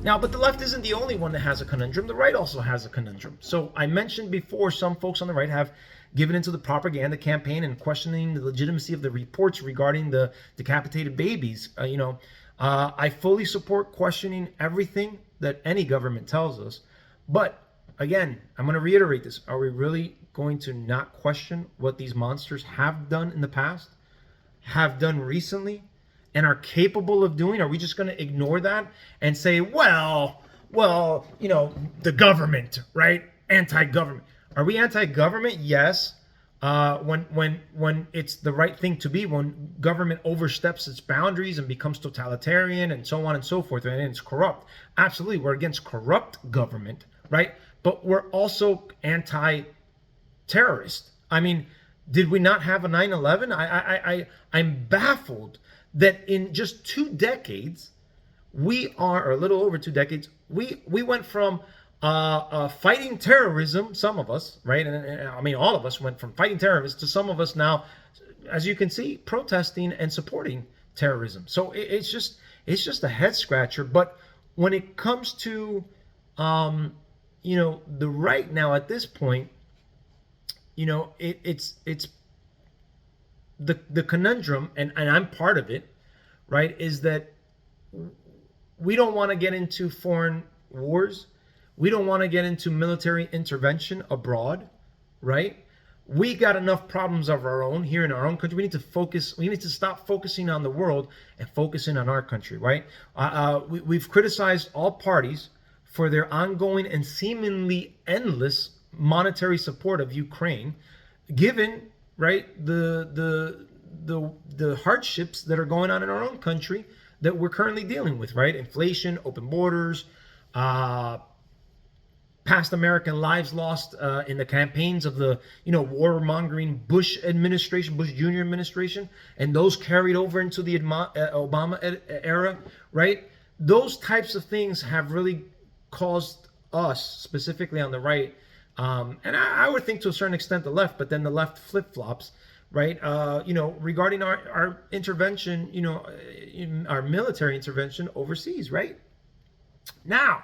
Now, but the left isn't the only one that has a conundrum. The right also has a conundrum. So I mentioned before, some folks on the right have given into the propaganda campaign and questioning the legitimacy of the reports regarding the decapitated babies. I fully support questioning everything that any government tells us. But again, I'm going to reiterate this. Are we really going to not question what these monsters have done in the past, have done recently, and are capable of doing? Are we just going to ignore that and say, well, the government, right? Anti-government. Are we anti-government? Yes. When it's the right thing to be, when government oversteps its boundaries and becomes totalitarian and so on and so forth, and it's corrupt. Absolutely, we're against corrupt government, right? But we're also anti-terrorist. I mean, did we not have a 9/11? I'm baffled that in just 2 decades, or a little over 2 decades, we went from fighting terrorism, some of us, right? And I mean, all of us went from fighting terrorists to some of us now, as you can see, protesting and supporting terrorism. So it's just a head scratcher. But when it comes to, the right now at this point, it's the conundrum, and I'm part of it, right, is that we don't want to get into foreign wars. We don't want to get into military intervention abroad, right? We got enough problems of our own here in our own country. We need to focus. We need to stop focusing on the world and focusing on our country, right? We've criticized all parties for their ongoing and seemingly endless monetary support of Ukraine, given, right, the hardships that are going on in our own country that we're currently dealing with, right? Inflation, open borders, past American lives lost in the campaigns of the warmongering Bush administration, Bush Jr. administration, and those carried over into the Obama era, right? Those types of things have really caused us, specifically on the right, and I would think to a certain extent the left, but then the left flip-flops, right? Regarding our intervention, our military intervention overseas, right? Now,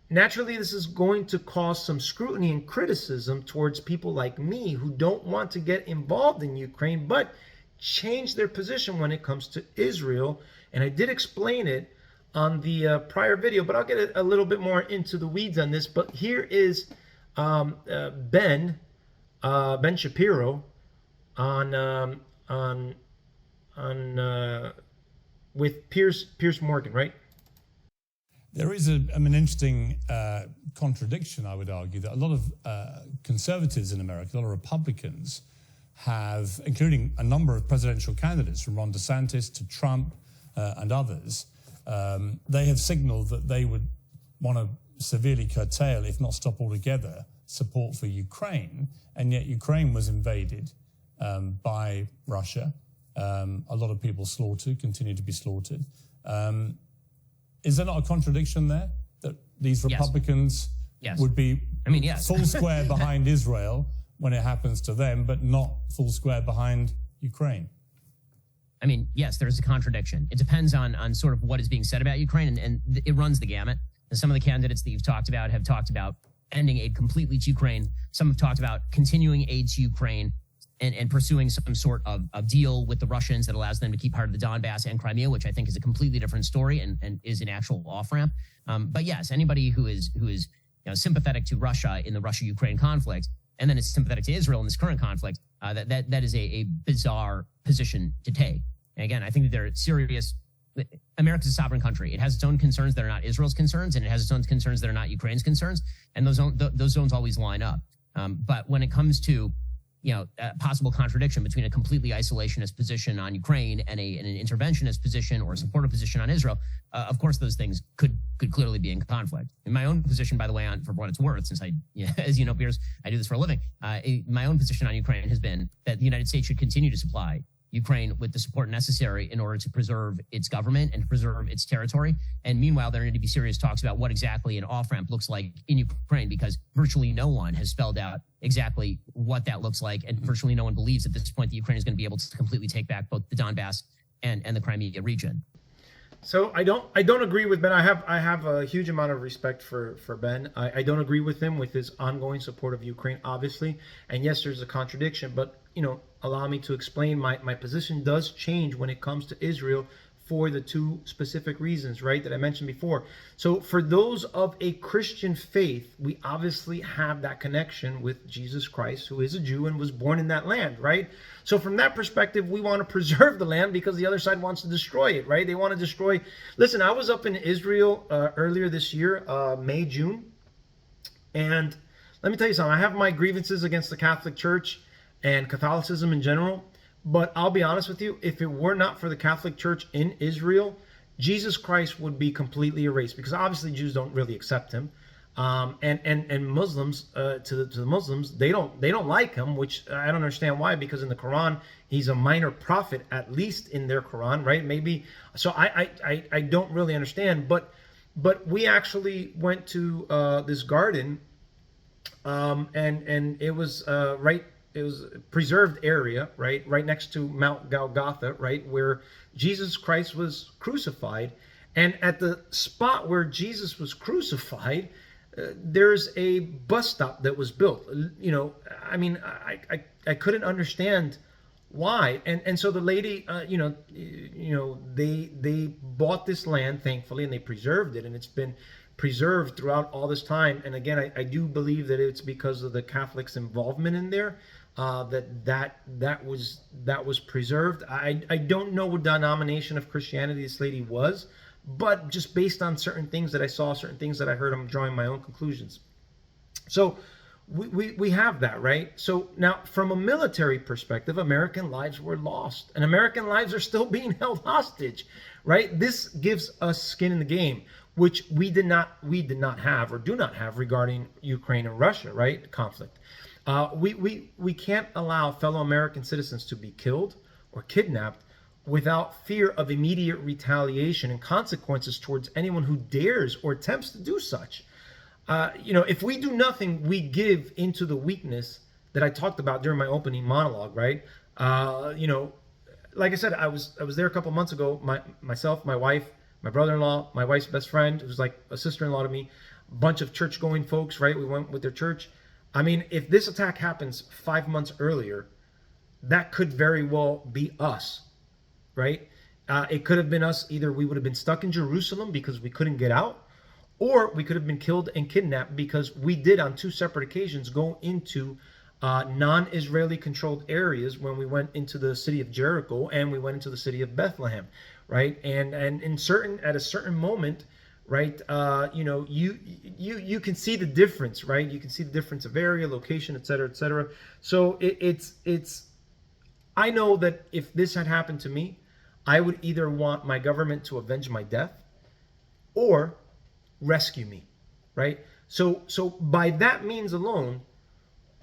naturally, this is going to cause some scrutiny and criticism towards people like me who don't want to get involved in Ukraine, but change their position when it comes to Israel. And I did explain it on the prior video, but I'll get a little bit more into the weeds on this. But here is Ben Shapiro on with Piers Morgan, right? There is an interesting contradiction, I would argue, that a lot of conservatives in America, a lot of Republicans have, including a number of presidential candidates from Ron DeSantis to Trump and others, they have signaled that they would want to severely curtail, if not stop altogether, support for Ukraine. And yet Ukraine was invaded by Russia. A lot of people slaughtered, continue to be slaughtered. Is there not a contradiction there that these Republicans would be full square behind Israel when it happens to them, but not full square behind Ukraine? I mean, yes, there is a contradiction. It depends on sort of what is being said about Ukraine, and it runs the gamut. And some of the candidates that you've talked about have talked about ending aid completely to Ukraine. Some have talked about continuing aid to Ukraine and pursuing some sort of deal with the Russians that allows them to keep part of the Donbass and Crimea, which I think is a completely different story and is an actual off-ramp. But yes, anybody who is sympathetic to Russia in the Russia-Ukraine conflict, and then is sympathetic to Israel in this current conflict, that is a bizarre position to take. And again, I think that they're serious. America's a sovereign country. It has its own concerns that are not Israel's concerns, and it has its own concerns that are not Ukraine's concerns, and those don't always line up. But when it comes to a possible contradiction between a completely isolationist position on Ukraine and an interventionist position or a supportive position on Israel, of course, those things could clearly be in conflict. In my own position, by the way, for what it's worth, since as you know, Piers, I do this for a living, my own position on Ukraine has been that the United States should continue to supply Ukraine with the support necessary in order to preserve its government and to preserve its territory. And meanwhile, there need to be serious talks about what exactly an off-ramp looks like in Ukraine, because virtually no one has spelled out exactly what that looks like. And virtually no one believes at this point that Ukraine is going to be able to completely take back both the Donbass and the Crimea region. So I don't agree with Ben. I have a huge amount of respect for Ben. I don't agree with him with his ongoing support of Ukraine, obviously. And yes, there's a contradiction, but allow me to explain. My position does change when it comes to Israel for the two specific reasons, right, that I mentioned before. So for those of a Christian faith, we obviously have that connection with Jesus Christ, who is a Jew and was born in that land, right? So from that perspective, we want to preserve the land because the other side wants to destroy it, right? They want to destroy. Listen, I was up in Israel earlier this year, May, June. And let me tell you something. I have my grievances against the Catholic Church and Catholicism in general. But I'll be honest with you, if it were not for the Catholic Church in Israel, Jesus Christ would be completely erased, because obviously Jews don't really accept him. And Muslims, to the Muslims, they don't like him, which I don't understand why, because in the Quran he's a minor prophet, at least in their Quran, right? Maybe so. I don't really understand, but we actually went to this garden, and it was right. It was a preserved area, right next to Mount Golgotha, right, where Jesus Christ was crucified. And at the spot where Jesus was crucified, there's a bus stop that was built. I mean, I couldn't understand why. And so the lady, they bought this land, thankfully, and they preserved it, and it's been preserved throughout all this time. And again, I do believe that it's because of the Catholics' involvement in there. That was preserved. I don't know what denomination of Christianity this lady was, but just based on certain things that I saw, certain things that I heard, I'm drawing my own conclusions. So we have that, right? So now, from a military perspective, American lives were lost, and American lives are still being held hostage, right? This gives us skin in the game, which we did not have or do not have regarding Ukraine and Russia, right? Conflict. We can't allow fellow American citizens to be killed or kidnapped without fear of immediate retaliation and consequences towards anyone who dares or attempts to do such. If we do nothing, we give into the weakness that I talked about during my opening monologue, right? Like I said, I was there a couple months ago. Myself, my wife, my brother-in-law, my wife's best friend, who's like a sister-in-law to me, a bunch of church-going folks, right? We went with their church. I mean, if this attack happens 5 months earlier, that could very well be us, right? It could have been us. Either we would have been stuck in Jerusalem because we couldn't get out, or we could have been killed and kidnapped, because we did on 2 separate occasions go into non-Israeli controlled areas when we went into the city of Jericho and we went into the city of Bethlehem, right? And at a certain moment, right, you can see the difference, right? You can see the difference of area, location, et cetera, et cetera. So it's I know that if this had happened to me, I would either want my government to avenge my death or rescue me, right? So by that means alone,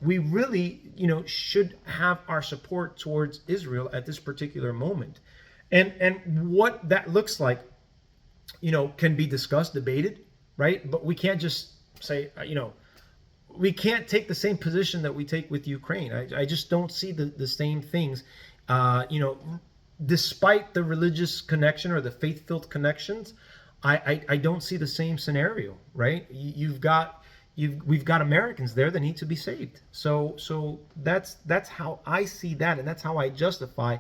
we really, should have our support towards Israel at this particular moment. And what that looks like, can be discussed, debated, right? But we can't just say, we can't take the same position that we take with Ukraine. I just don't see the same things, despite the religious connection or the faith-filled connections. I don't see the same scenario, right? We've got Americans there that need to be saved. So that's how I see that, and that's how I justify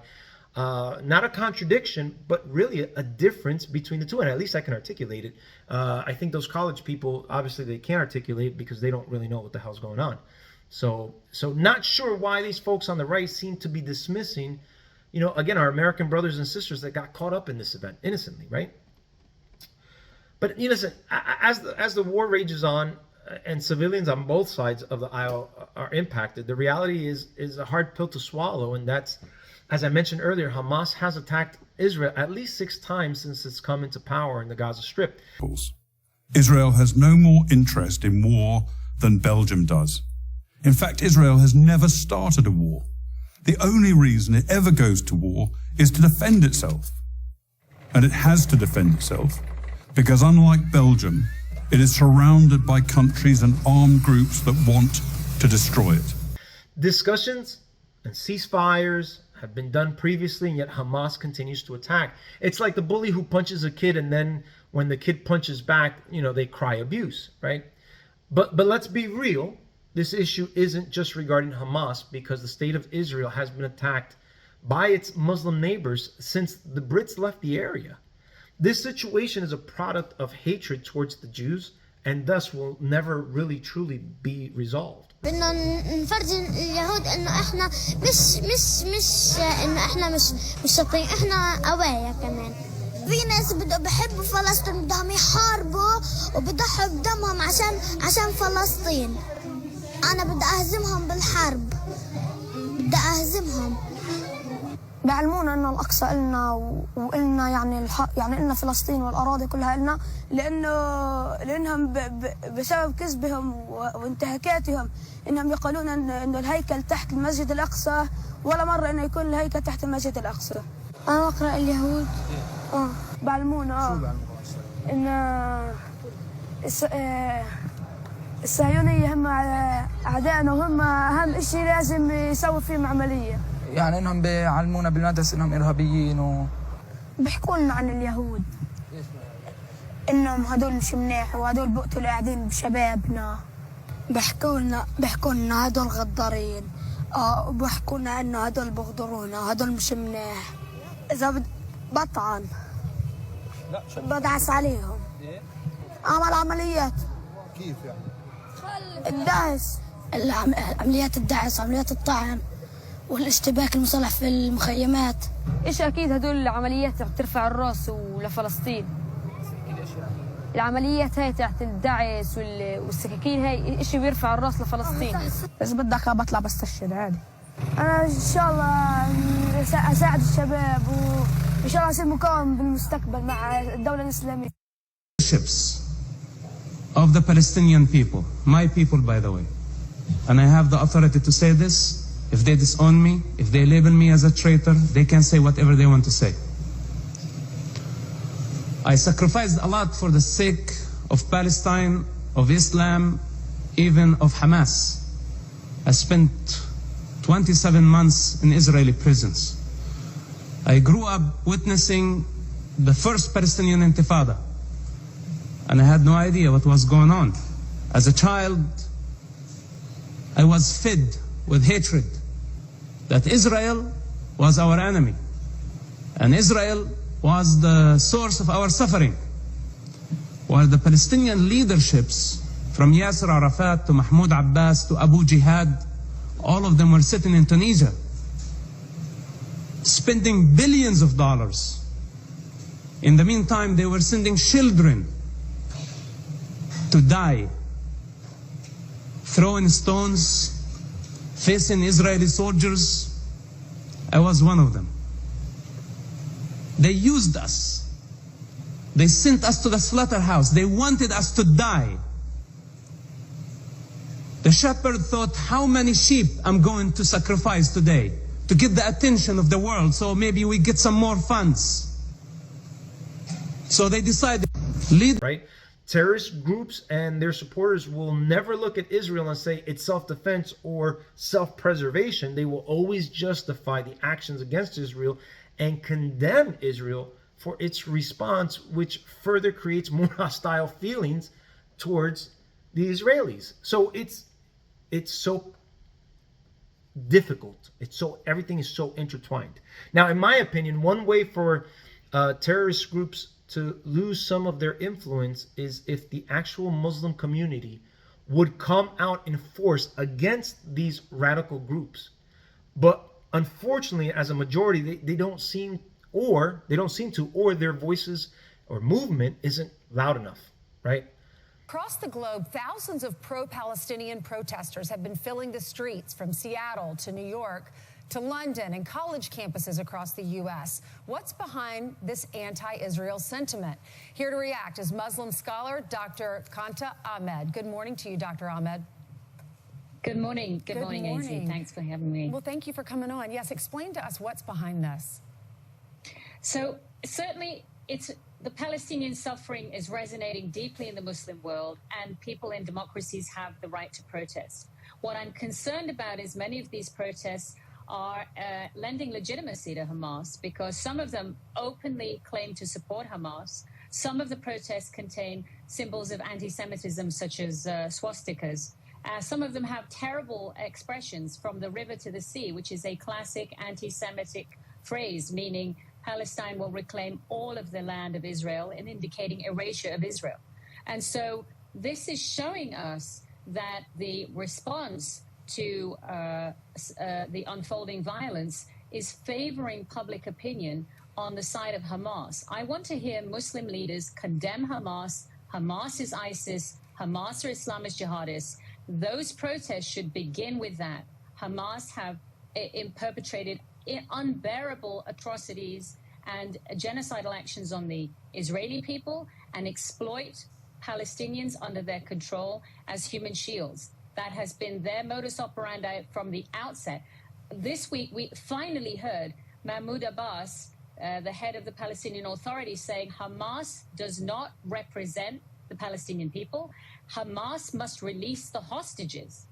not a contradiction, but really a difference between the two, and at least I can articulate it. I think those college people, obviously, they can't articulate because they don't really know what the hell's going on. So not sure why these folks on the right seem to be dismissing, again, our American brothers and sisters that got caught up in this event innocently, right? But listen, as the war rages on and civilians on both sides of the aisle are impacted, the reality is a hard pill to swallow, and that's, as I mentioned earlier, Hamas has attacked Israel at least 6 times since it's come into power in the Gaza Strip. Israel has no more interest in war than Belgium does. In fact, Israel has never started a war. The only reason it ever goes to war is to defend itself. And it has to defend itself because, unlike Belgium, it is surrounded by countries and armed groups that want to destroy it. Discussions and ceasefires have been done previously, and yet Hamas continues to attack. It's like the bully who punches a kid, and then when the kid punches back, they cry abuse, right? But let's be real. This issue isn't just regarding Hamas, because the state of Israel has been attacked by its Muslim neighbors since the Brits left the area. This situation is a product of hatred towards the Jews, and thus will never really truly be resolved. بدنا نفرجي اليهود انه احنا مش انه احنا مش شاطرين، احنا قوايا كمان. في ناس بحبوا فلسطين، بدهم يحاربوا وبضحوا بدمهم عشان فلسطين. انا بدي اهزمهم بالحرب، بدي اهزمهم. بيعلمونا انه الاقصى النا والنا، يعني النا فلسطين والاراضي كلها النا، لانهم بسبب كذبهم وانتهاكاتهم انهم يقولون انه الهيكل تحت المسجد الاقصى، ولا مره انه يكون الهيكل تحت المسجد الاقصى. انا اقرا اليهود. بعلمونا ان الصهيونيه هم اعدائنا، وهم اهم شيء لازم يسوي فيهم عمليه. يعني انهم بيعلمونا بالمدرسه انهم ارهابيين بيحكوا لنا عن اليهود انهم هدول مش منيح، وهدول بقتلوا قاعدين بشبابنا. بيحكوا لنا هدول غدارين، وبيحكوا لنا انه هدول بغدرونا، هدول مش منيح. اذا بطعن بدعس عليهم. اعمل عمليات. كيف يعني؟ الدعس، عمليات الدعس، عمليات الطعن والاشتباك المسلح في المخيمات. ايش اكيد هدول العمليات ترفع الراس لفلسطين. العمليات هاي تاعت الدعس والسكاكين هاي اشي بيرفع الراس لفلسطين. اذا بدك بطلع بستشهد عادي. انا ان شاء الله اساعد الشباب، وان شاء الله اصير مقاوم بالمستقبل مع الدولة الإسلامية. Of the Palestinian people, my people by the way, and I have the authority to say this. If they disown me, if they label me as a traitor, they can say whatever they want to say. I sacrificed a lot for the sake of Palestine, of Islam, even of Hamas. I spent 27 months in Israeli prisons. I grew up witnessing the first Palestinian Intifada, and I had no idea what was going on. As a child, I was fed with hatred that Israel was our enemy, and Israel was the source of our suffering, while the Palestinian leaderships from Yasser Arafat to Mahmoud Abbas to Abu Jihad, all of them were sitting in Tunisia, spending billions of dollars. In the meantime, they were sending children to die, throwing stones, facing Israeli soldiers. I was one of them. They used us. They sent us to the slaughterhouse. They wanted us to die. The shepherd thought, how many sheep I'm going to sacrifice today to get the attention of the world, so maybe we get some more funds. So they decided, right? Terrorist groups and their supporters will never look at Israel and say it's self-defense or self-preservation. They will always justify the actions against Israel and condemn Israel for its response, which further creates more hostile feelings towards the Israelis. So it's so difficult. Everything is so intertwined. Now, in my opinion, one way for terrorist groups to lose some of their influence is if the actual Muslim community would come out in force against these radical groups. But unfortunately, as a majority, they don't seem to, or their voices or movement isn't loud enough, right? Across the globe, thousands of pro-Palestinian protesters have been filling the streets from Seattle to New York to London and college campuses across the U.S. What's behind this anti-Israel sentiment? Here to react is Muslim scholar Dr. Kanta Ahmed. Good morning to you, Dr. Ahmed. Good morning. Good morning, Ainsley. Thanks for having me. Well, thank you for coming on. Yes, explain to us what's behind this. So certainly the Palestinian suffering is resonating deeply in the Muslim world, and people in democracies have the right to protest. What I'm concerned about is many of these protests are lending legitimacy to Hamas, because some of them openly claim to support Hamas. Some of the protests contain symbols of anti-Semitism, such as swastikas. Some of them have terrible expressions, from the river to the sea, which is a classic anti-Semitic phrase, meaning Palestine will reclaim all of the land of Israel and indicating erasure of Israel. And so this is showing us that the response to the unfolding violence is favoring public opinion on the side of Hamas. I want to hear Muslim leaders condemn Hamas. Hamas is ISIS. Hamas are Islamist jihadists. Those protests should begin with that. Hamas have perpetrated unbearable atrocities and genocidal actions on the Israeli people and exploit Palestinians under their control as human shields. That has been their modus operandi from the outset. This week, we finally heard Mahmoud Abbas, the head of the Palestinian Authority, saying Hamas does not represent the Palestinian people. Hamas must release the hostages.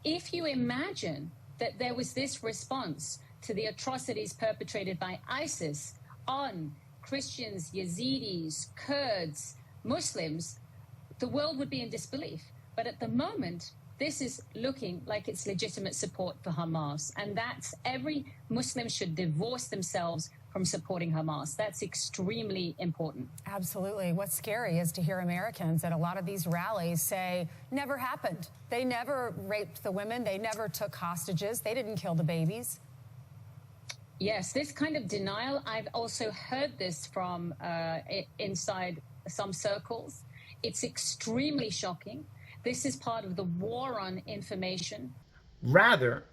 If you imagine that there was this response to the atrocities perpetrated by ISIS on Christians, Yazidis, Kurds, Muslims, the world would be in disbelief. But at the moment, this is looking like it's legitimate support for Hamas. And that's, every Muslim should divorce themselves from supporting Hamas. That's extremely important. Absolutely. What's scary is to hear Americans at a lot of these rallies say, never happened. They never raped the women. They never took hostages. They didn't kill the babies. Yes, this kind of denial, I've also heard this from inside some circles. It's extremely shocking. This is part of the war on information. Rather,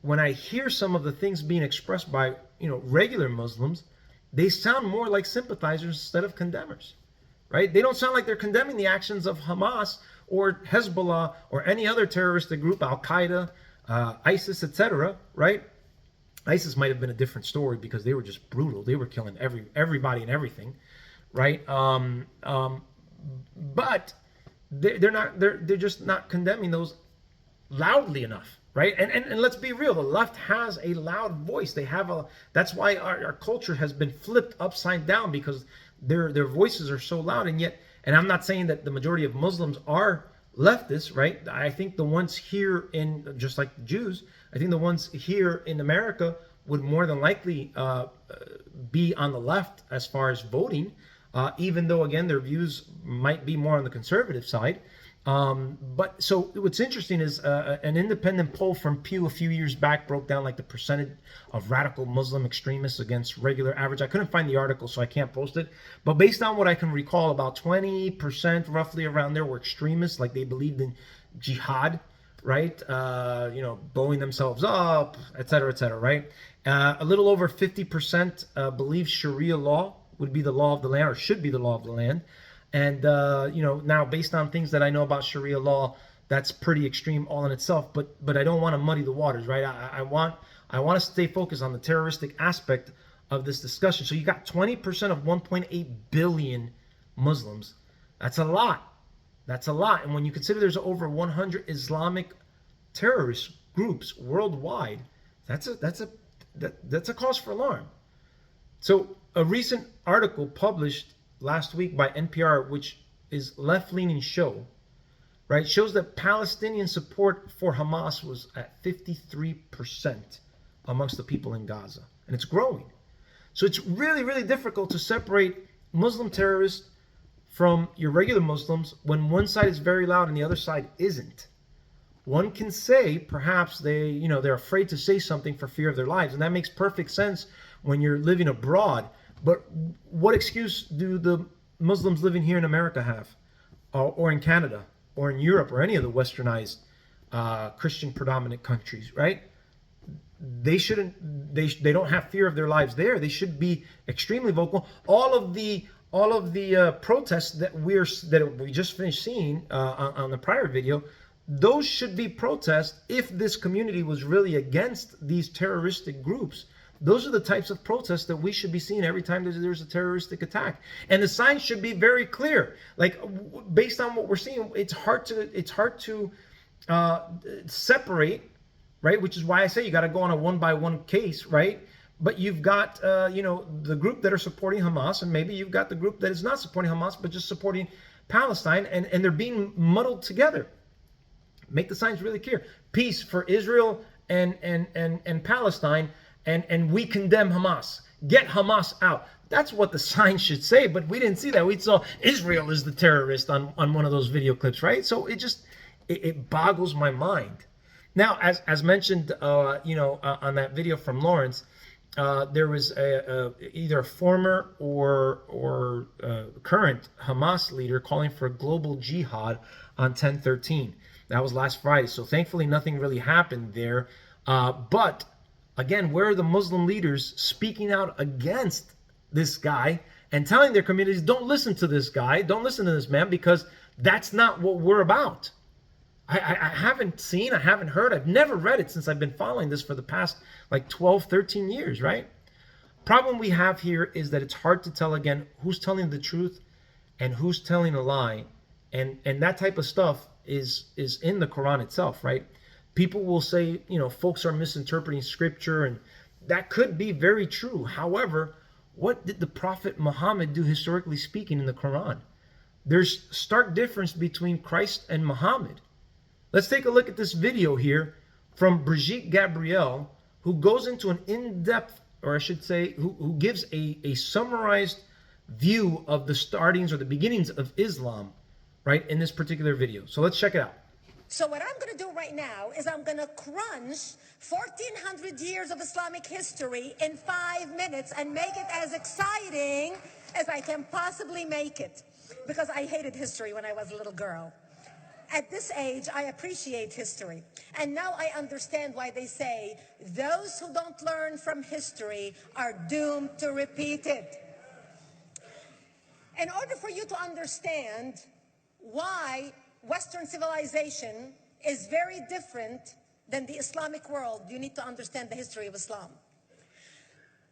when I hear some of the things being expressed by, regular Muslims, they sound more like sympathizers instead of condemners, right? They don't sound like they're condemning the actions of Hamas or Hezbollah or any other terroristic group, Al-Qaeda, ISIS, etc., right? ISIS might have been a different story because they were just brutal. They were killing everybody and everything, right? But they're just not condemning those loudly enough, right? And let's be real, the left has a loud voice. That's why our culture has been flipped upside down, because their voices are so loud. And I'm not saying that the majority of Muslims are leftists, right? I think the ones here just like the Jews, I think the ones here in America would more than likely be on the left as far as voting, even though, again, their views might be more on the conservative side. But so what's interesting is an independent poll from Pew a few years back broke down like the percentage of radical Muslim extremists against regular average. I couldn't find the article, so I can't post it. But based on what I can recall, about 20% roughly around there were extremists, like they believed in jihad, right? Blowing themselves up, et cetera, right? A little over 50% believe Sharia law would be the law of the land, or should be the law of the land. And, now based on things that I know about Sharia law, that's pretty extreme all in itself. But I don't want to muddy the waters, right? I want to stay focused on the terroristic aspect of this discussion. So you got 20% of 1.8 billion Muslims. That's a lot. That's a lot. And when you consider there's over 100 Islamic terrorist groups worldwide, that's a cause for alarm. So a recent article published last week by NPR, which is left-leaning show, right, shows that Palestinian support for Hamas was at 53% amongst the people in Gaza, and it's growing. So it's really, really difficult to separate Muslim terrorists from your regular Muslims when one side is very loud and the other side isn't. One can say perhaps they're afraid to say something for fear of their lives, and that makes perfect sense when you're living abroad. But what excuse do the Muslims living here in America have, or in Canada, or in Europe, or any of the westernized Christian predominant countries, right? They don't have fear of their lives there. They should be extremely vocal. All of the protests that we just finished seeing on the prior video, those should be protests if this community was really against these terroristic groups. Those are the types of protests that we should be seeing every time there's a terroristic attack. And the signs should be very clear. Like, based on what we're seeing, it's hard to separate, right? Which is why I say you got to go on a one-by-one case, right? But you've got, the group that are supporting Hamas, and maybe you've got the group that is not supporting Hamas, but just supporting Palestine, and they're being muddled together. Make the signs really clear. Peace for Israel and Palestine, and we condemn Hamas. Get Hamas out. That's what the sign should say, but we didn't see that. We saw Israel is the terrorist on one of those video clips, right? So it boggles my mind. Now, as mentioned, on that video from Lawrence, there was either a former or current Hamas leader calling for a global jihad on 10/13. That was last Friday. So thankfully, nothing really happened there. But again, where are the Muslim leaders speaking out against this guy and telling their communities, don't listen to this guy, don't listen to this man, because that's not what we're about. I haven't seen, I haven't heard, I've never read it since I've been following this for the past like 12, 13 years, right? Problem we have here is that it's hard to tell, again, who's telling the truth and who's telling a lie. And that type of stuff is in the Quran itself, right? People will say, folks are misinterpreting scripture, and that could be very true. However, what did the Prophet Muhammad do historically speaking in the Quran? There's stark difference between Christ and Muhammad. Let's take a look at this video here from Brigitte Gabriel, who goes into an in-depth, or I should say, who gives a summarized view of the startings or the beginnings of Islam, right, in this particular video. So let's check it out. So what I'm going to do right now is I'm going to crunch 1,400 years of Islamic history in 5 minutes and make it as exciting as I can possibly make it. Because I hated history when I was a little girl. At this age, I appreciate history. And now I understand why they say those who don't learn from history are doomed to repeat it. In order for you to understand why Western civilization is very different than the Islamic world, you need to understand the history of Islam.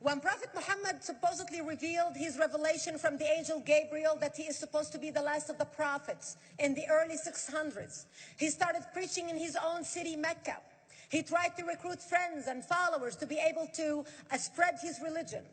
When Prophet Muhammad supposedly revealed his revelation from the angel Gabriel that he is supposed to be the last of the prophets in the early 600s, he started preaching in his own city, Mecca. He tried to recruit friends and followers to be able to spread his religion.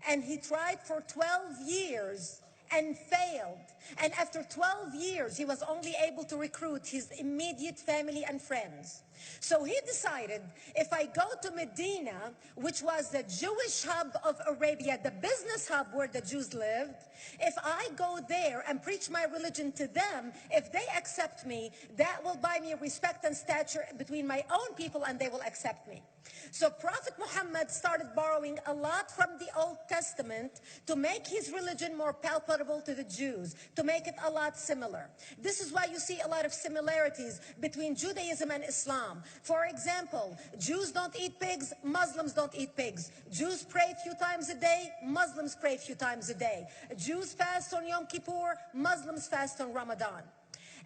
And he tried for 12 years and failed. And after 12 years, he was only able to recruit his immediate family and friends. So he decided, if I go to Medina, which was the Jewish hub of Arabia, the business hub where the Jews lived, if I go there and preach my religion to them, if they accept me, that will buy me respect and stature between my own people, and they will accept me. So Prophet Muhammad started borrowing a lot from the Old Testament to make his religion more palpable to the Jews, to make it a lot similar. This is why you see a lot of similarities between Judaism and Islam. For example, Jews don't eat pigs, Muslims don't eat pigs. Jews pray a few times a day, Muslims pray a few times a day. Jews fast on Yom Kippur, Muslims fast on Ramadan.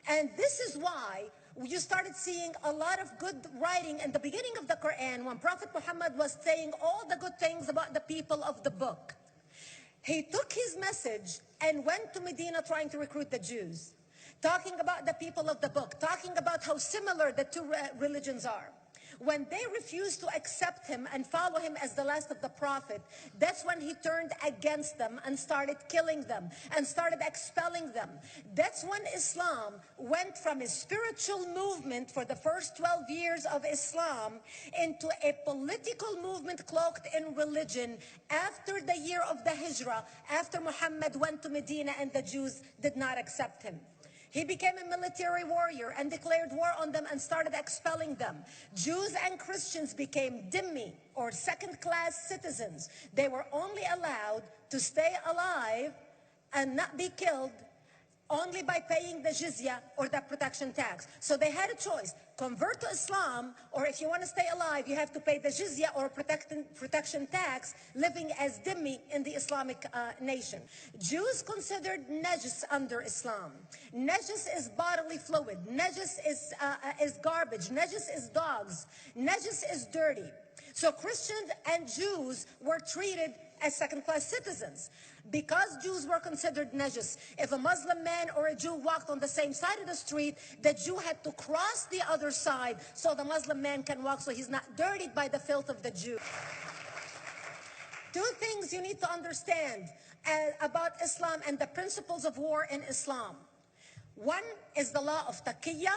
And this is why you started seeing a lot of good writing in the beginning of the Quran when Prophet Muhammad was saying all the good things about the people of the book. He took his message and went to Medina trying to recruit the Jews, talking about the people of the book, talking about how similar the two religions are. When they refused to accept him and follow him as the last of the prophet, that's when he turned against them and started killing them and started expelling them. That's when Islam went from a spiritual movement for the first 12 years of Islam into a political movement cloaked in religion after the year of the Hijrah, after Muhammad went to Medina and the Jews did not accept him. He became a military warrior and declared war on them and started expelling them. Jews and Christians became dhimmi, or second-class citizens. They were only allowed to stay alive and not be killed only by paying the jizya, or the protection tax. So they had a choice: convert to Islam, or if you want to stay alive, you have to pay the jizya or protection tax, living as dhimmi in the Islamic nation. Jews considered najis under Islam. Najis is bodily fluid. Najis is garbage. Najis is dogs. Najis is dirty. So Christians and Jews were treated as second-class citizens. Because Jews were considered najis, if a Muslim man or a Jew walked on the same side of the street, the Jew had to cross the other side so the Muslim man can walk, so he's not dirtied by the filth of the Jew. Two things you need to understand about Islam and the principles of war in Islam. One is the law of taqiyya,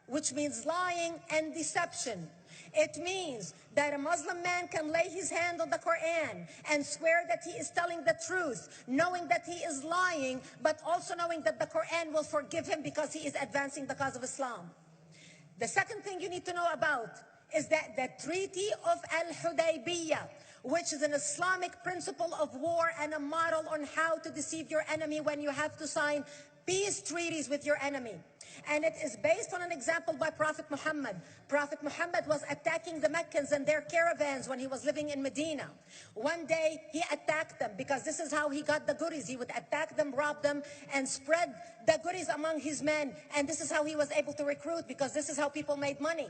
which means lying and deception. It means that a Muslim man can lay his hand on the Quran and swear that he is telling the truth, knowing that he is lying, but also knowing that the Quran will forgive him because he is advancing the cause of Islam. The second thing you need to know about is that the Treaty of Al-Hudaybiyah, which is an Islamic principle of war and a model on how to deceive your enemy when you have to sign peace treaties with your enemy. And it is based on an example by Prophet Muhammad. Prophet Muhammad was attacking the Meccans and their caravans when he was living in Medina. One day he attacked them because this is how he got the goodies. He would attack them, rob them, and spread the goodies among his men. And this is how he was able to recruit, because this is how people made money.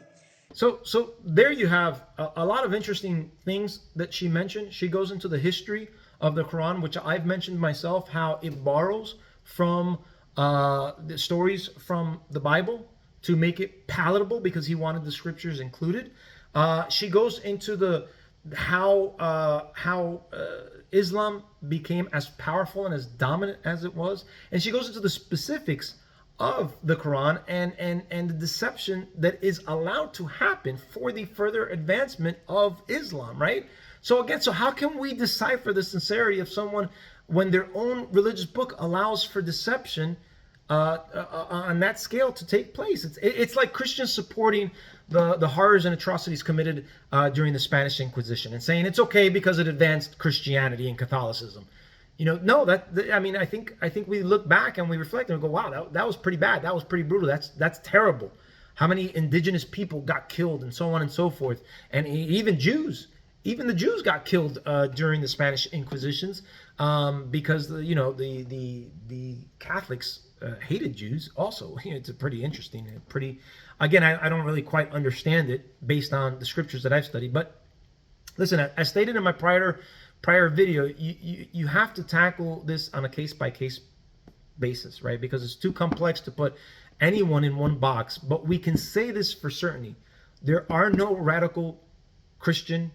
So there you have a lot of interesting things that she mentioned. She goes into the history of the Quran, which I've mentioned myself, how it borrows from the stories from the Bible to make it palatable because he wanted the scriptures included. She goes into how Islam became as powerful and as dominant as it was, and she goes into the specifics of the Quran and the deception that is allowed to happen for the further advancement of Islam, right? So again, so how can we decipher the sincerity of someone when their own religious book allows for deception on that scale to take place? It's like Christians supporting the horrors and atrocities committed during the Spanish Inquisition and saying it's okay because it advanced Christianity and Catholicism. You know, no, I mean, I think we look back and we reflect and we go, wow, that was pretty bad. That was pretty brutal. That's terrible. How many indigenous people got killed and so on and so forth. And even Jews. Even the Jews got killed during the Spanish Inquisitions because the Catholics hated Jews also. It's a pretty interesting, again, I don't really quite understand it based on the scriptures that I've studied. But listen, as stated in my prior video, you have to tackle this on a case-by-case basis, right? Because it's too complex to put anyone in one box. But we can say this for certainty. There are no radical Christian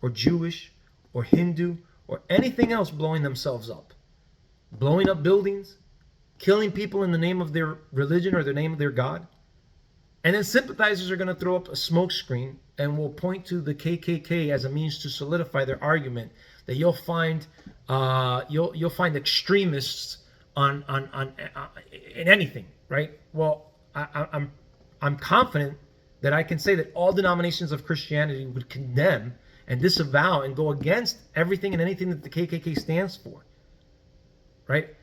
or Jewish or Hindu or anything else blowing themselves up. Blowing up buildings, killing people in the name of their religion or the name of their God. And then sympathizers are going to throw up a smoke screen and will point to the KKK as a means to solidify their argument that you'll find extremists on in anything, right? Well, I'm confident that I can say that all denominations of Christianity would condemn and disavow and go against everything and anything that the KKK stands for, right?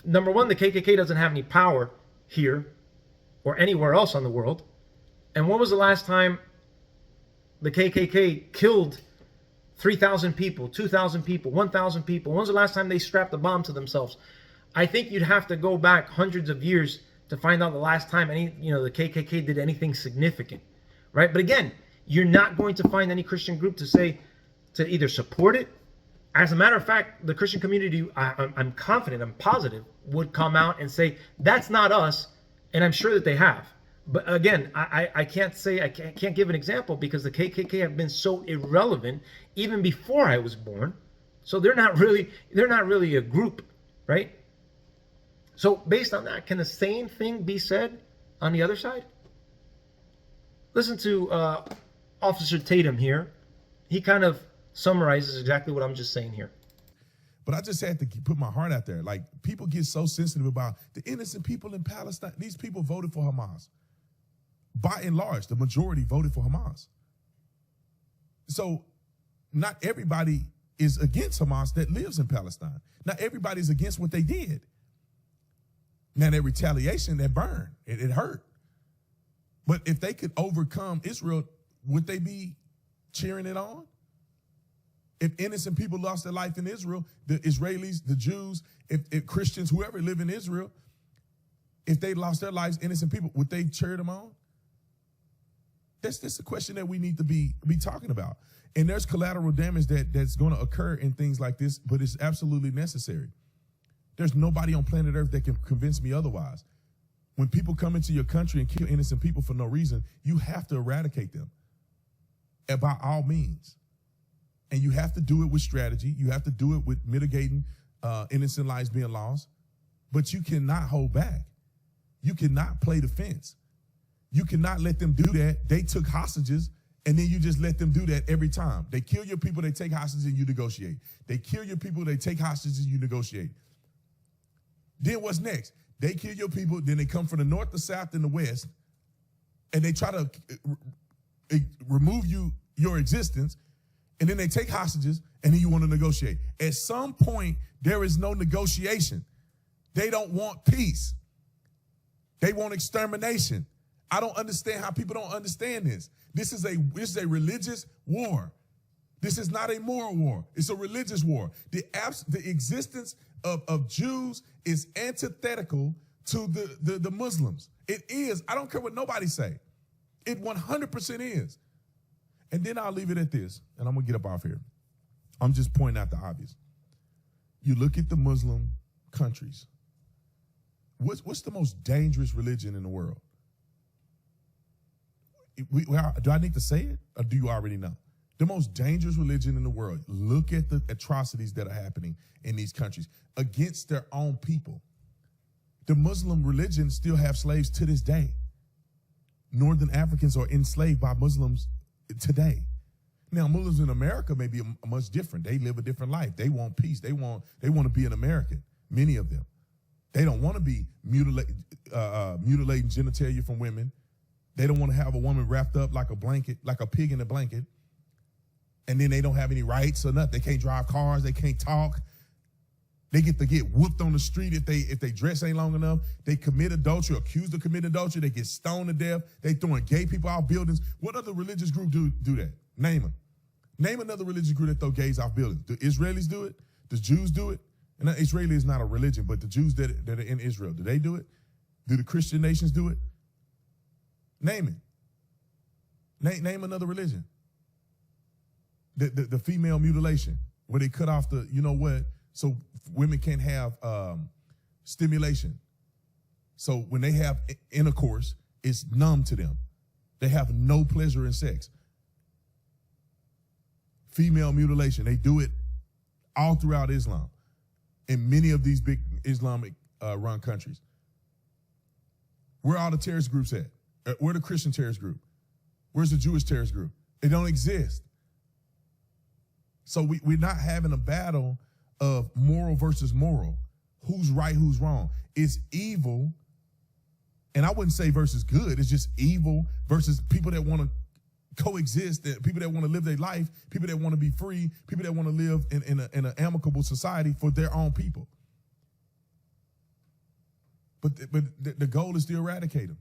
Number one, the KKK doesn't have any power here or anywhere else on the world. And when was the last time the KKK killed 3,000 people, 2,000 people, 1,000 people? When was the last time they strapped a bomb to themselves? I think you'd have to go back hundreds of years to find out the last time the KKK did anything significant, right? But again, you're not going to find any Christian group to either support it. As a matter of fact, the Christian community, I'm confident, I'm positive, would come out and say, that's not us, and I'm sure that they have. But again, I can't give an example because the KKK have been so irrelevant even before I was born. So they're not really a group, right? So based on that, can the same thing be said on the other side? Listen to Officer Tatum here. He kind of summarizes exactly what I'm just saying here. But I just had to put my heart out there. Like, people get so sensitive about the innocent people in Palestine. These people voted for Hamas. By and large, the majority voted for Hamas. So not everybody is against Hamas that lives in Palestine. Not everybody's against what they did. Now, that retaliation, that burned, it hurt. But if they could overcome Israel, would they be cheering it on? If innocent people lost their life in Israel, the Israelis, the Jews, if Christians, whoever live in Israel, if they lost their lives, innocent people, would they cheer them on? That's the question that we need to be talking about. And there's collateral damage that's going to occur in things like this, but it's absolutely necessary. There's nobody on planet Earth that can convince me otherwise. When people come into your country and kill innocent people for no reason, you have to eradicate them by all means. And you have to do it with strategy. You have to do it with mitigating innocent lives being lost. But you cannot hold back. You cannot play defense. You cannot let them do that. They took hostages, and then you just let them do that every time. They kill your people, they take hostages, and you negotiate. They kill your people, they take hostages, and you negotiate. Then what's next? They kill your people, then they come from the north, the south, and the west, and they try to remove your existence, and then they take hostages, and then you want to negotiate. At some point, there is no negotiation. They don't want peace. They want extermination. I don't understand how people don't understand this. This is a religious war. This is not a moral war. It's a religious war. The existence of Jews is antithetical to the Muslims. It is. I don't care what nobody say. It 100% is. And then I'll leave it at this, and I'm going to get up off here. I'm just pointing out the obvious. You look at the Muslim countries. What's the most dangerous religion in the world? Do I need to say it, or do you already know? The most dangerous religion in the world. Look at the atrocities that are happening in these countries against their own people. The Muslim religion still have slaves to this day. Northern Africans are enslaved by Muslims today. Now, Muslims in America may be much different. They live a different life. They want peace. They want to be an American, many of them. They don't want to be mutilating genitalia from women. They don't want to have a woman wrapped up like a blanket, like a pig in a blanket. And then they don't have any rights or nothing. They can't drive cars. They can't talk. They get to get whooped on the street if they dress ain't long enough. They commit adultery, accused of committing adultery. They get stoned to death. They throwing gay people out buildings. What other religious group do that? Name them. Name another religious group that throw gays off buildings. Do Israelis do it? Does Jews do it? And Israeli is not a religion, but the Jews that are in Israel, do they do it? Do the Christian nations do it? Name it. Name another religion. The female mutilation, where they cut off the, you know what, so women can't have stimulation. So when they have intercourse, it's numb to them. They have no pleasure in sex. Female mutilation, they do it all throughout Islam in many of these big Islamic run countries. Where are all the terrorist groups at? Where the Christian terrorist group? Where's the Jewish terrorist group? They don't exist. So we're not having a battle of moral versus moral. Who's right, who's wrong? It's evil, and I wouldn't say versus good. It's just evil versus people that want to coexist, people that want to live their life, people that want to be free, people that want to live in an amicable society for their own people. But the goal is to eradicate them.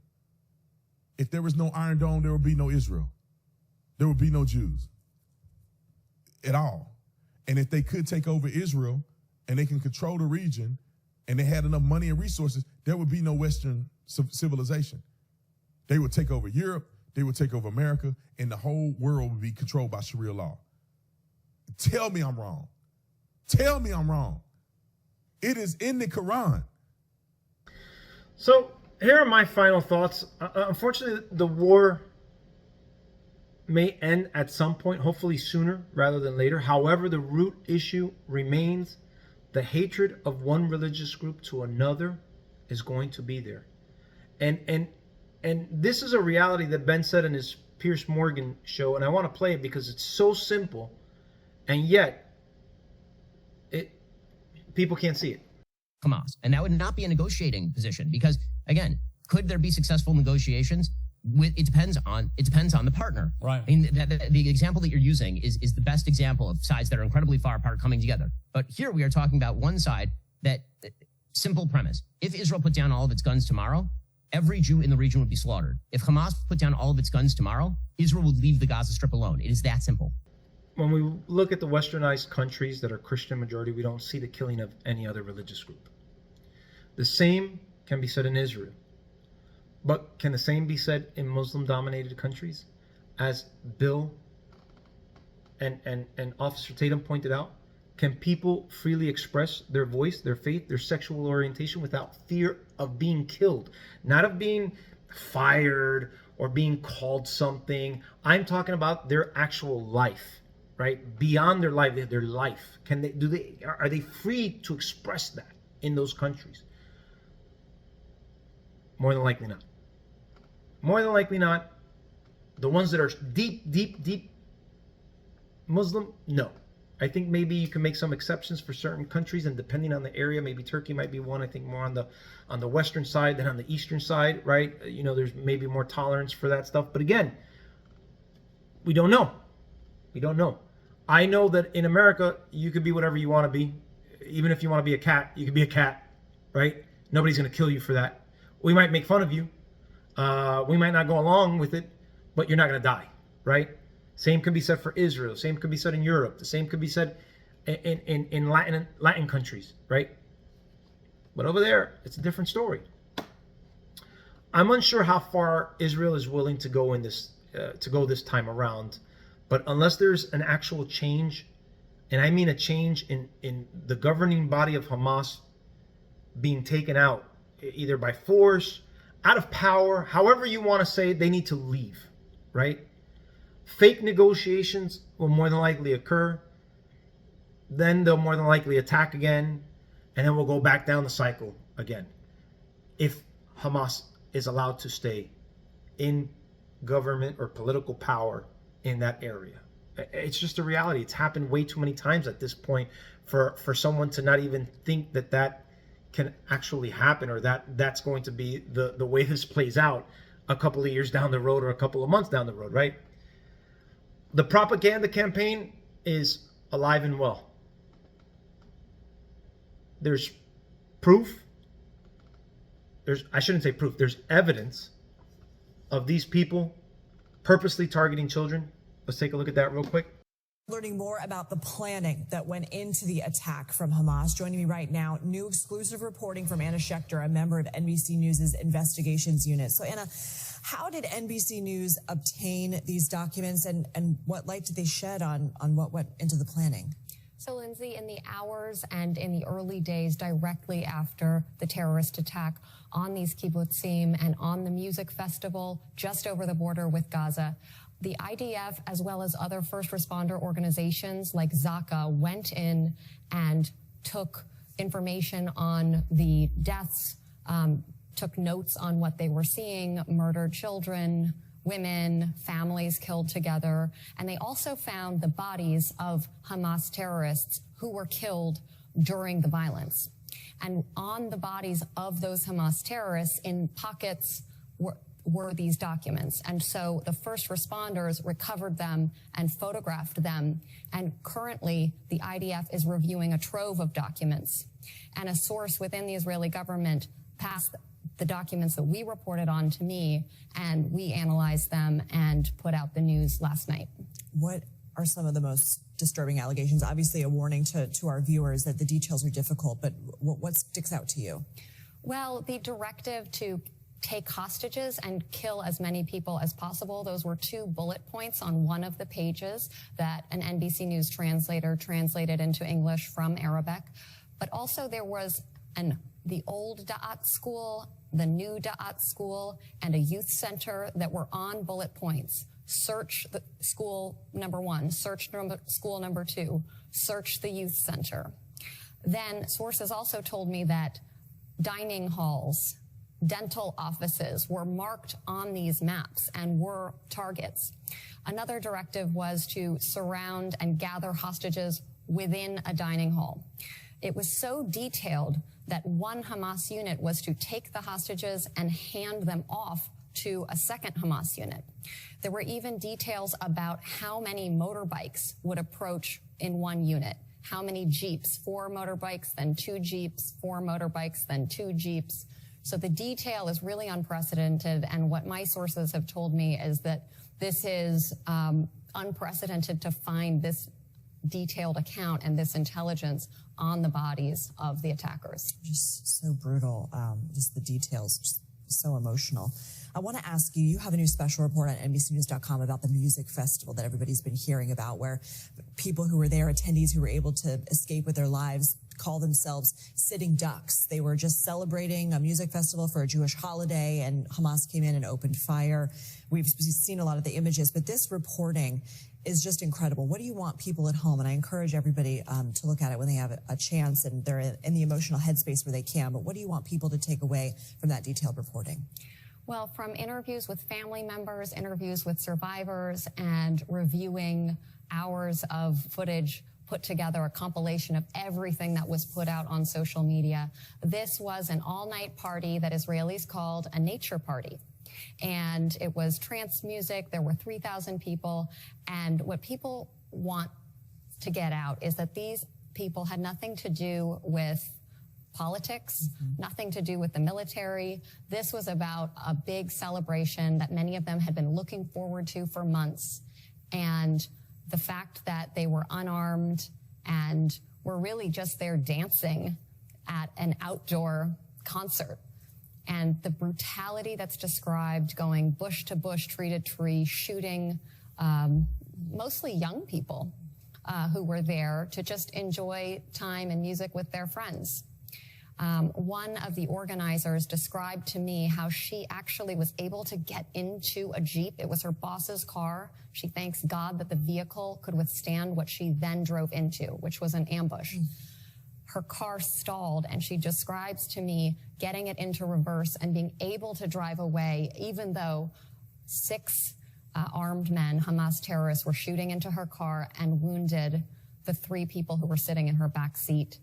If there was no Iron Dome, there would be no Israel. There would be no Jews at all. And if they could take over Israel and they can control the region and they had enough money and resources, there would be no Western civilization. They would take over Europe, they would take over America, and the whole world would be controlled by Sharia law. Tell me I'm wrong. Tell me I'm wrong. It is in the Quran. So here are my final thoughts. Unfortunately, the war may end at some point, hopefully sooner rather than later. However, the root issue remains. The hatred of one religious group to another is going to be there. And this is a reality that Ben said in his Piers Morgan show, and I want to play it because it's so simple, and yet people can't see it. Hamas. And that would not be a negotiating position because, again, could there be successful negotiations? It depends on the partner. Right. I mean, the example that you're using is the best example of sides that are incredibly far apart coming together. But here we are talking about one side that, simple premise, if Israel put down all of its guns tomorrow, every Jew in the region would be slaughtered. If Hamas put down all of its guns tomorrow, Israel would leave the Gaza Strip alone. It is that simple. When we look at the westernized countries that are Christian majority, we don't see the killing of any other religious group. The same can be said in Israel. But can the same be said in Muslim-dominated countries? As Bill and Officer Tatum pointed out, can people freely express their voice, their faith, their sexual orientation without fear of being killed? Not of being fired or being called something. I'm talking about their actual life, right? Beyond their life, their life. Are they free to express that in those countries? More than likely not. More than likely not. The ones that are deep Muslim, no. I think maybe you can make some exceptions for certain countries, and depending on the area, maybe Turkey might be one. I think more on the western side than on the eastern side, right? You know, there's maybe more tolerance for that stuff. But again, we don't know. We don't know. I know that in America, you could be whatever you want to be. Even if you want to be a cat, you could be a cat, right? Nobody's going to kill you for that. We might make fun of you. We might not go along with it, but you're not going to die, right? Same can be said for Israel. Same could be said in Europe. The same could be said in Latin countries, right? But over there, it's a different story. I'm unsure how far Israel is willing to go in this this time around, but unless there's an actual change, and I mean a change in the governing body of Hamas being taken out, either by force, out of power, however you want to say it, they need to leave, right? Fake negotiations will more than likely occur. Then they'll more than likely attack again, and then we'll go back down the cycle again. If Hamas is allowed to stay in government or political power in that area. It's just a reality. It's happened way too many times at this point for someone to not even think that can actually happen, or that's going to be the way this plays out a couple of years down the road or a couple of months down the road, right? The propaganda campaign is alive and well. There's proof. I shouldn't say proof. There's evidence of these people purposely targeting children. Let's take a look at that real quick. Learning more about the planning that went into the attack from Hamas. Joining me right now, new exclusive reporting from Anna Schechter, a member of NBC News' investigations unit. So Anna, how did NBC News obtain these documents, and what light did they shed on what went into the planning? So, Lindsay, in the hours and in the early days directly after the terrorist attack on these kibbutzim and on the music festival just over the border with Gaza, the IDF, as well as other first responder organizations like Zaka, went in and took information on the deaths, took notes on what they were seeing, murdered children, women, families killed together. And they also found the bodies of Hamas terrorists who were killed during the violence. And on the bodies of those Hamas terrorists, in pockets, were these documents. And so the first responders recovered them and photographed them. And currently, the IDF is reviewing a trove of documents. And a source within the Israeli government passed the documents that we reported on to me, and we analyzed them and put out the news last night. What are some of the most disturbing allegations? Obviously, a warning to our viewers that the details are difficult, but what sticks out to you? Well, the directive to take hostages and kill as many people as possible. Those were 2 bullet points on one of the pages that an NBC News translator translated into English from Arabic. But also there was the old Da'at school, the new Da'at school, and a youth center that were on bullet points. Search the school number 1, search school number 2, search the youth center. Then sources also told me that dining halls, dental offices were marked on these maps and were targets. Another directive was to surround and gather hostages within a dining hall. It was so detailed that one Hamas unit was to take the hostages and hand them off to a second Hamas unit. There were even details about how many motorbikes would approach in one unit, how many Jeeps, 4 motorbikes, then 2 Jeeps, 4 motorbikes, then 2 Jeeps. So the detail is really unprecedented, and what my sources have told me is that this is unprecedented to find this detailed account and this intelligence on the bodies of the attackers. Just so brutal, just the details, just so emotional. I want to ask you, you have a new special report on NBCnews.com about the music festival that everybody's been hearing about, where people who were there, attendees who were able to escape with their lives, call themselves sitting ducks. They were just celebrating a music festival for a Jewish holiday, and Hamas came in and opened fire. We've seen a lot of the images, but this reporting is just incredible. What do you want people at home? And I encourage everybody to look at it when they have a chance and they're in the emotional headspace where they can. But what do you want people to take away from that detailed reporting? Well, from interviews with family members, interviews with survivors, and reviewing hours of footage put together, a compilation of everything that was put out on social media, this was an all-night party that Israelis called a nature party. And it was trance music. There were 3,000 people. And what people want to get out is that these people had nothing to do with politics, nothing to do with the military. This was about a big celebration that many of them had been looking forward to for months. And the fact that they were unarmed and were really just there dancing at an outdoor concert. And the brutality that's described, going bush to bush, tree to tree, shooting mostly young people who were there to just enjoy time and music with their friends. One of the organizers described to me how she actually was able to get into a Jeep. It was her boss's car. She thanks God that the vehicle could withstand what she then drove into, which was an ambush. Her car stalled, and she describes to me getting it into reverse and being able to drive away, even though 6 armed men, Hamas terrorists, were shooting into her car and wounded the 3 people who were sitting in her back seat.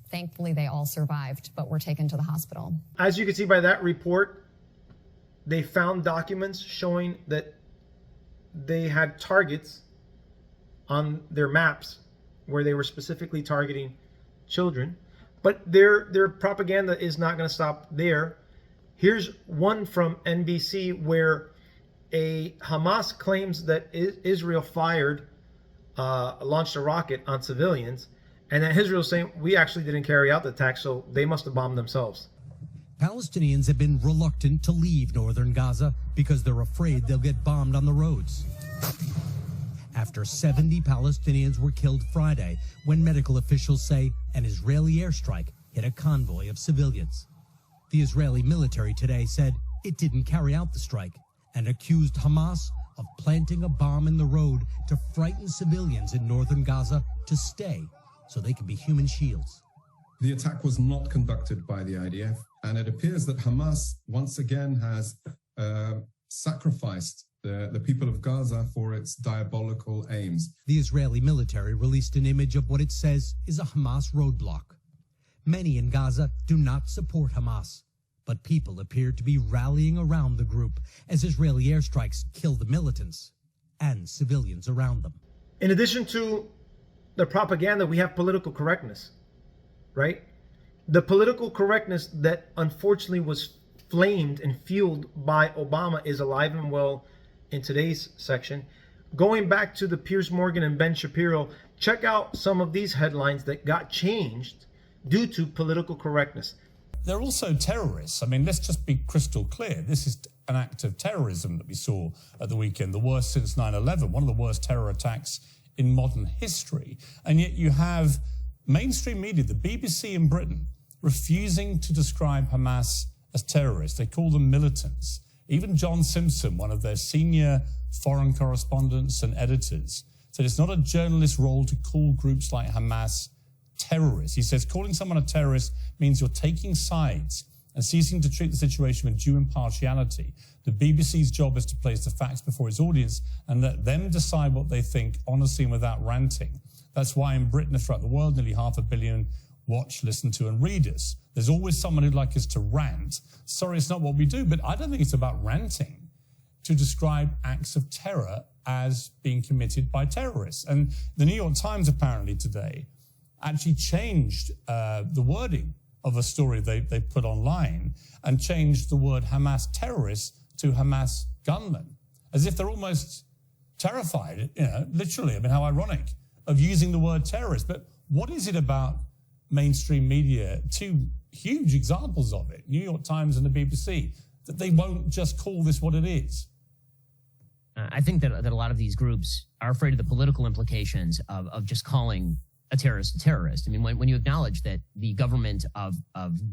Thankfully, they all survived, but were taken to the hospital. As you can see by that report, they found documents showing that they had targets on their maps where they were specifically targeting children, but their propaganda is not going to stop there. Here's one from NBC where a Hamas claims that Israel launched a rocket on civilians, and then Israel's saying, we actually didn't carry out the attack, so they must have bombed themselves. Palestinians have been reluctant to leave northern Gaza because they're afraid they'll get bombed on the roads. After 70 Palestinians were killed Friday when medical officials say an Israeli airstrike hit a convoy of civilians. The Israeli military today said it didn't carry out the strike and accused Hamas of planting a bomb in the road to frighten civilians in northern Gaza to stay so they can be human shields. The attack was not conducted by the IDF, and it appears that Hamas once again has sacrificed the people of Gaza for its diabolical aims. The Israeli military released an image of what it says is a Hamas roadblock. Many in Gaza do not support Hamas, but people appear to be rallying around the group as Israeli airstrikes kill the militants and civilians around them. In addition to the propaganda, we have political correctness, right? The political correctness that unfortunately was flamed and fueled by Obama is alive and well in today's section. Going back to the Piers Morgan and Ben Shapiro, check out some of these headlines that got changed due to political correctness. They're also terrorists. I mean, let's just be crystal clear. This is an act of terrorism that we saw at the weekend, the worst since 9/11, one of the worst terror attacks in modern history. And yet you have mainstream media, the BBC in Britain, refusing to describe Hamas as terrorists. They call them militants. Even John Simpson, one of their senior foreign correspondents and editors, said it's not a journalist's role to call groups like Hamas terrorists. He says calling someone a terrorist means you're taking sides and ceasing to treat the situation with due impartiality. The BBC's job is to place the facts before its audience and let them decide what they think honestly and without ranting. That's why in Britain and throughout the world, nearly 500 million watch, listen to, and read us. There's always someone who'd like us to rant. Sorry, it's not what we do, but I don't think it's about ranting to describe acts of terror as being committed by terrorists. And the New York Times apparently today actually changed the wording of a story they put online and changed the word Hamas terrorists to Hamas gunmen, as if they're almost terrified, literally, I mean, how ironic, of using the word terrorist. But what is it about mainstream media? Two huge examples of it, New York Times and the BBC. that they won't just call this what it is? I think that a lot of these groups are afraid of the political implications of just calling a terrorist. I mean, when you acknowledge that the government of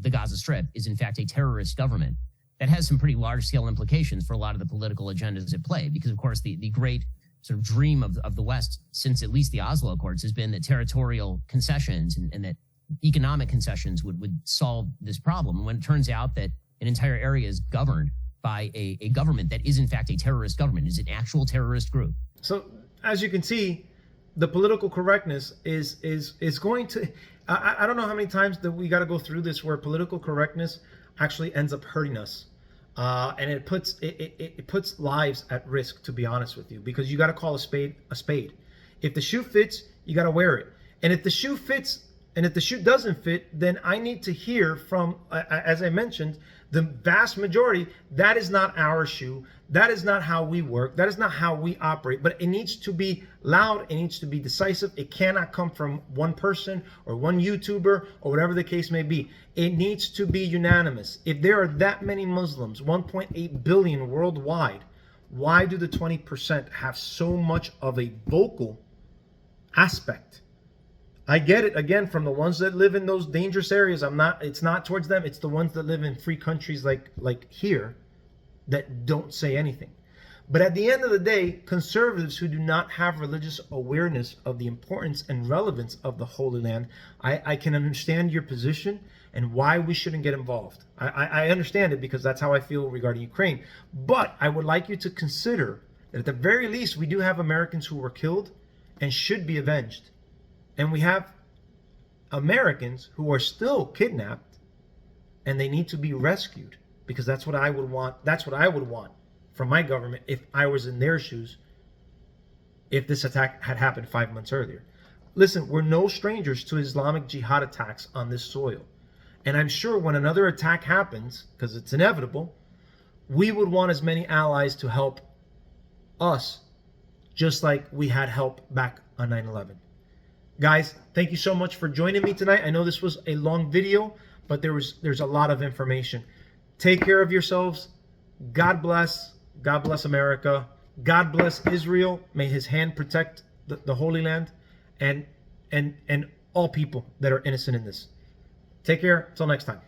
the Gaza Strip is in fact a terrorist government, that has some pretty large-scale implications for a lot of the political agendas at play. Because, of course, the great sort of dream of the West since at least the Oslo Accords has been that territorial concessions and that economic concessions would solve this problem. And when it turns out that an entire area is governed by a government that is in fact a terrorist government, is an actual terrorist group. So as you can see, the political correctness is going to, I don't know how many times that we got to go through this where political correctness actually ends up hurting us. And it puts lives at risk, to be honest with you, because you got to call a spade a spade. If the shoe fits, you got to wear it. And if the shoe fits, and if the shoe doesn't fit, then I need to hear from, as I mentioned, the vast majority, that is not our shoe. That is not how we work. That is not how we operate. But it needs to be loud. It needs to be decisive. It cannot come from one person or one YouTuber or whatever the case may be. It needs to be unanimous. If there are that many Muslims, 1.8 billion worldwide, why do the 20% have so much of a vocal aspect? I get it, again, from the ones that live in those dangerous areas. It's not towards them. It's the ones that live in free countries like here that don't say anything. But at the end of the day, conservatives who do not have religious awareness of the importance and relevance of the Holy Land, I can understand your position and why we shouldn't get involved. I understand it because that's how I feel regarding Ukraine. But I would like you to consider that at the very least, we do have Americans who were killed and should be avenged. And we have Americans who are still kidnapped and they need to be rescued, because that's what I would want. That's what I would want from my government if I was in their shoes, if this attack had happened 5 months earlier. Listen, we're no strangers to Islamic Jihad attacks on this soil. And I'm sure when another attack happens, because it's inevitable, we would want as many allies to help us, just like we had help back on 9/11. Guys, thank you so much for joining me tonight. I know this was a long video, but there's a lot of information. Take care of yourselves. God bless. God bless America. God bless Israel. May his hand protect the Holy Land and all people that are innocent in this. Take care. Until next time.